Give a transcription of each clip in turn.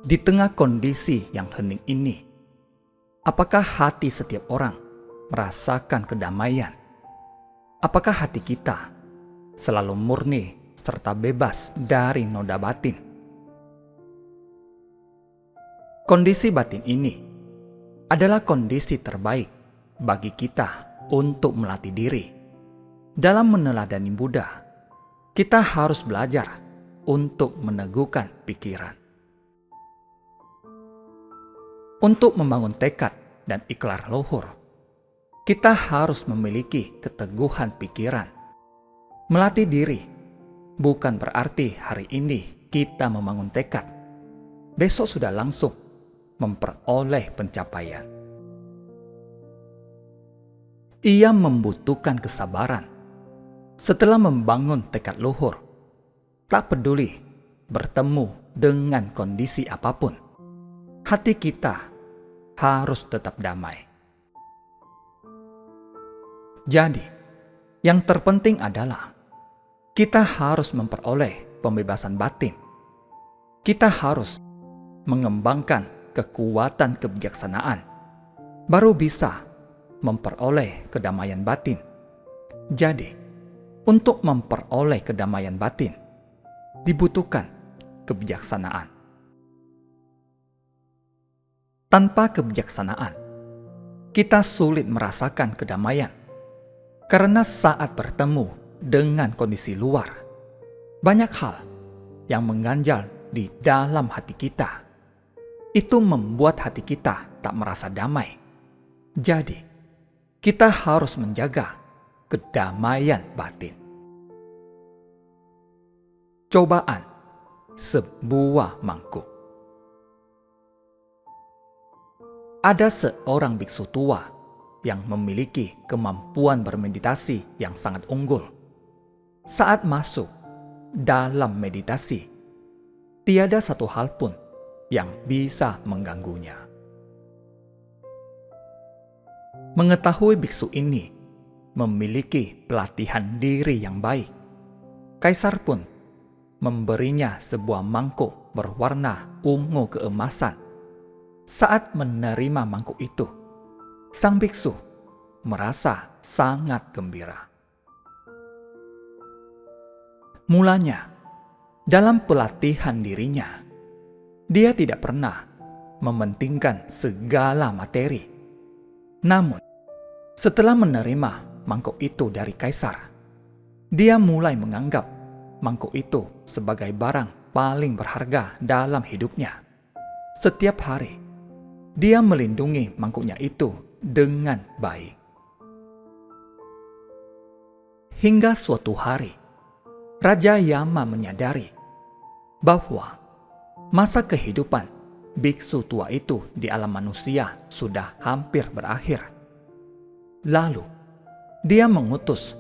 Di tengah kondisi yang hening ini, apakah hati setiap orang merasakan kedamaian? Apakah hati kita selalu murni serta bebas dari noda batin? Kondisi batin ini adalah kondisi terbaik bagi kita untuk melatih diri. Dalam meneladani Buddha, kita harus belajar untuk meneguhkan pikiran. Untuk membangun tekad dan ikhlas luhur, kita harus memiliki keteguhan pikiran. Melatih diri bukan berarti hari ini kita membangun tekad, besok sudah langsung memperoleh pencapaian. Ia membutuhkan kesabaran. Setelah membangun tekad luhur, tak peduli bertemu dengan kondisi apapun, hati kita harus tetap damai. Jadi, yang terpenting adalah kita harus memperoleh pembebasan batin. Kita harus mengembangkan kekuatan kebijaksanaan, baru bisa memperoleh kedamaian batin. Jadi, untuk memperoleh kedamaian batin, dibutuhkan kebijaksanaan. Tanpa kebijaksanaan, kita sulit merasakan kedamaian. Karena saat bertemu dengan kondisi luar, banyak hal yang mengganjal di dalam hati kita. Itu membuat hati kita tak merasa damai. Jadi, kita harus menjaga kedamaian batin. Cobaan sebuah mangkuk. Ada seorang biksu tua yang memiliki kemampuan bermeditasi yang sangat unggul. Saat masuk dalam meditasi, tiada satu hal pun yang bisa mengganggunya. Mengetahui biksu ini memiliki pelatihan diri yang baik, kaisar pun memberinya sebuah mangkuk berwarna ungu keemasan. Saat menerima mangkuk itu, sang biksu merasa sangat gembira. Mulanya, dalam pelatihan dirinya, dia tidak pernah mementingkan segala materi. Namun, setelah menerima mangkuk itu dari kaisar, dia mulai menganggap mangkuk itu sebagai barang paling berharga dalam hidupnya. Setiap hari, dia melindungi mangkuknya itu dengan baik. Hingga suatu hari, Raja Yama menyadari bahwa masa kehidupan biksu tua itu di alam manusia sudah hampir berakhir. Lalu, dia mengutus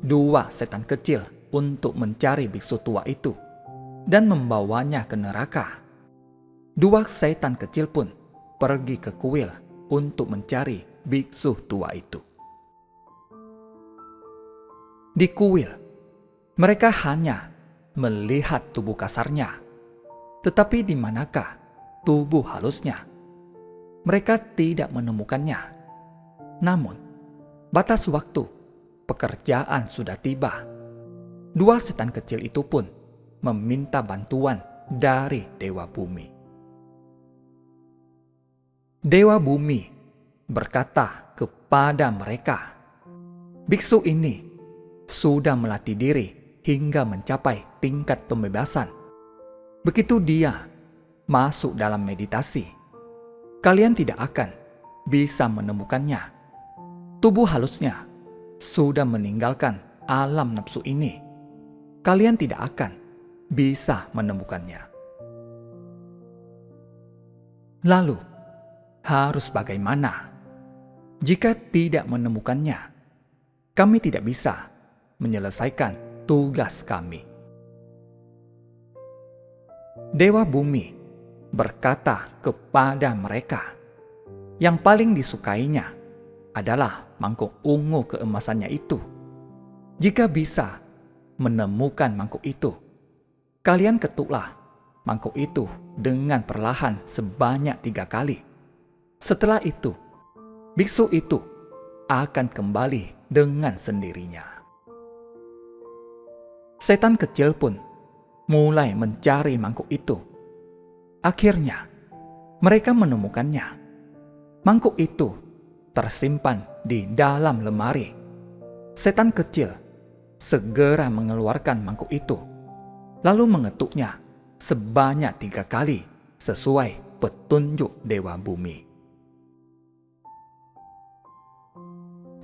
2 setan kecil untuk mencari biksu tua itu dan membawanya ke neraka. 2 setan kecil pun pergi ke kuil untuk mencari biksu tua itu. Di kuil, mereka hanya melihat tubuh kasarnya, tetapi di manakah tubuh halusnya? Mereka tidak menemukannya. Namun, batas waktu pekerjaan sudah tiba. 2 setan kecil itu pun meminta bantuan dari Dewa Bumi. Dewa Bumi berkata kepada mereka, biksu ini sudah melatih diri hingga mencapai tingkat pembebasan. Begitu dia masuk dalam meditasi, kalian tidak akan bisa menemukannya. Tubuh halusnya sudah meninggalkan alam nafsu ini. Kalian tidak akan bisa menemukannya. Lalu, harus bagaimana? Jika tidak menemukannya, kami tidak bisa menyelesaikan tugas kami. Dewa Bumi berkata kepada mereka, yang paling disukainya adalah mangkuk ungu keemasannya itu. Jika bisa menemukan mangkuk itu, kalian ketuklah mangkuk itu dengan perlahan sebanyak 3 kali. Setelah itu, biksu itu akan kembali dengan sendirinya. Setan kecil pun mulai mencari mangkuk itu. Akhirnya, mereka menemukannya. Mangkuk itu tersimpan di dalam lemari. Setan kecil segera mengeluarkan mangkuk itu, lalu mengetuknya sebanyak 3 kali sesuai petunjuk Dewa Bumi.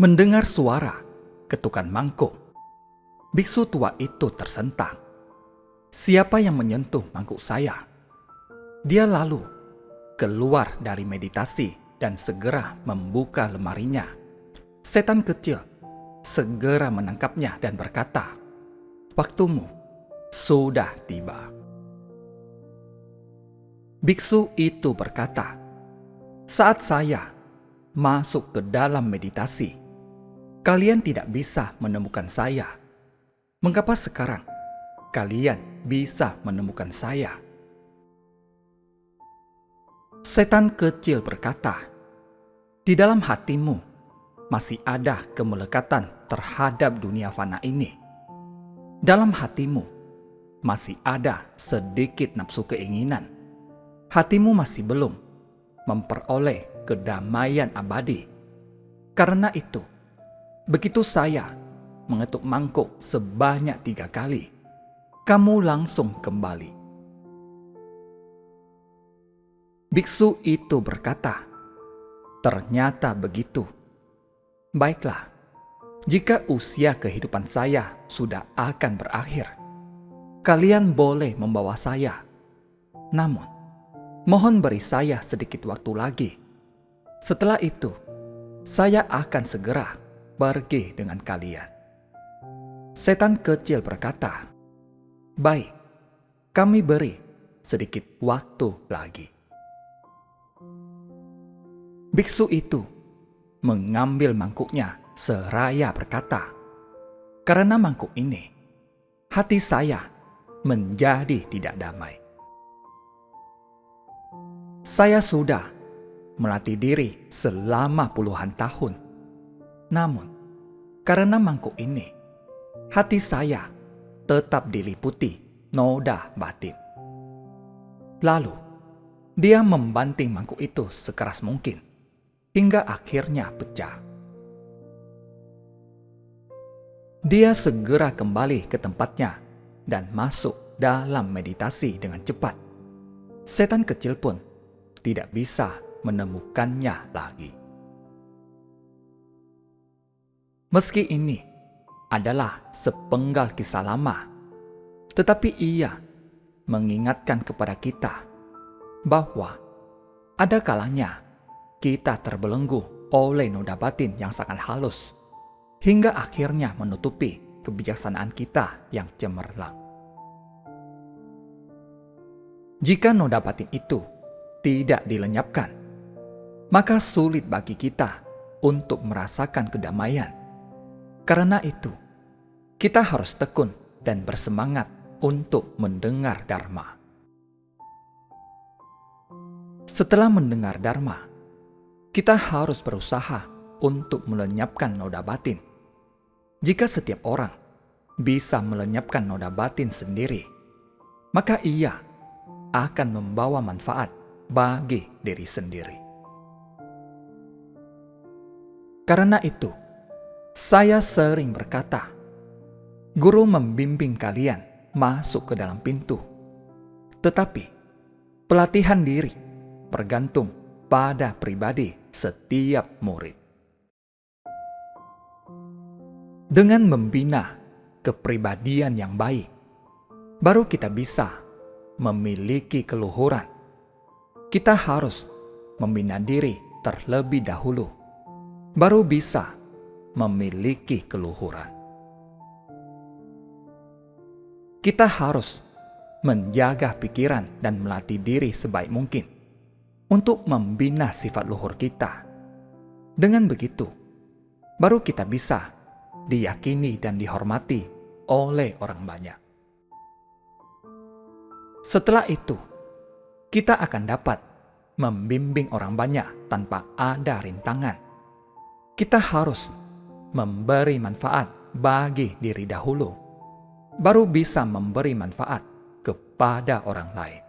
Mendengar suara ketukan mangkuk, biksu tua itu tersentak. Siapa yang menyentuh mangkuk saya? Dia lalu keluar dari meditasi dan segera membuka lemarinya. Setan kecil segera menangkapnya dan berkata, "Waktumu sudah tiba." Biksu itu berkata, "Saat saya masuk ke dalam meditasi, kalian tidak bisa menemukan saya. Mengapa sekarang kalian bisa menemukan saya?" Setan kecil berkata, "Di dalam hatimu masih ada kemelekatan terhadap dunia fana ini. Dalam hatimu masih ada sedikit nafsu keinginan. Hatimu masih belum memperoleh kedamaian abadi. Karena itu, begitu saya mengetuk mangkuk sebanyak 3 kali, kamu langsung kembali." Biksu itu berkata, "Ternyata begitu. Baiklah, jika usia kehidupan saya sudah akan berakhir, kalian boleh membawa saya. Namun, mohon beri saya sedikit waktu lagi. Setelah itu, saya akan segera pergi dengan kalian." Setan kecil berkata, "Baik, kami beri sedikit waktu lagi." Biksu itu mengambil mangkuknya seraya berkata, "Karena mangkuk ini, hati saya menjadi tidak damai. Saya sudah melatih diri selama puluhan tahun. Namun, karena mangkuk ini, hati saya tetap diliputi noda batin." Lalu, dia membanting mangkuk itu sekeras mungkin, hingga akhirnya pecah. Dia segera kembali ke tempatnya dan masuk dalam meditasi dengan cepat. Setan kecil pun tidak bisa menemukannya lagi. Meski ini adalah sepenggal kisah lama, tetapi ia mengingatkan kepada kita bahwa ada kalanya kita terbelenggu oleh noda batin yang sangat halus, hingga akhirnya menutupi kebijaksanaan kita yang cemerlang. Jika noda batin itu tidak dilenyapkan, maka sulit bagi kita untuk merasakan kedamaian. Karena itu, kita harus tekun dan bersemangat untuk mendengar Dharma. Setelah mendengar Dharma, kita harus berusaha untuk melenyapkan noda batin. Jika setiap orang bisa melenyapkan noda batin sendiri, maka ia akan membawa manfaat bagi diri sendiri. Karena itu, saya sering berkata, guru membimbing kalian masuk ke dalam pintu, tetapi pelatihan diri bergantung pada pribadi setiap murid. Dengan membina kepribadian yang baik, baru kita bisa memiliki keluhuran. Kita harus membina diri terlebih dahulu, baru bisa memiliki keluhuran. Kita harus menjaga pikiran dan melatih diri sebaik mungkin untuk membina sifat luhur kita. Dengan begitu, baru kita bisa diyakini dan dihormati oleh orang banyak. Setelah itu, kita akan dapat membimbing orang banyak tanpa ada rintangan. Kita harus memberi manfaat bagi diri dahulu, baru bisa memberi manfaat kepada orang lain.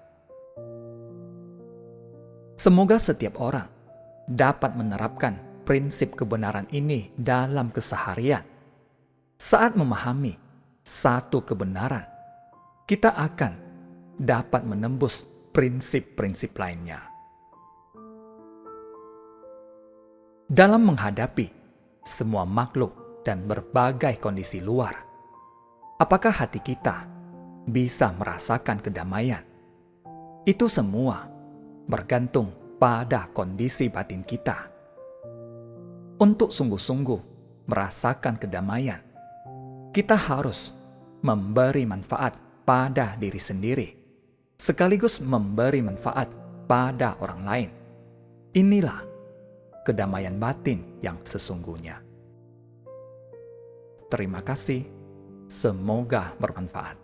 Semoga setiap orang dapat menerapkan prinsip kebenaran ini dalam keseharian. Saat memahami satu kebenaran, kita akan dapat menembus prinsip-prinsip lainnya. Dalam menghadapi semua makhluk dan berbagai kondisi luar, apakah hati kita bisa merasakan kedamaian? Itu semua bergantung pada kondisi batin kita. Untuk sungguh-sungguh merasakan kedamaian, kita harus memberi manfaat pada diri sendiri, sekaligus memberi manfaat pada orang lain. Inilah kedamaian batin yang sesungguhnya. Terima kasih, semoga bermanfaat.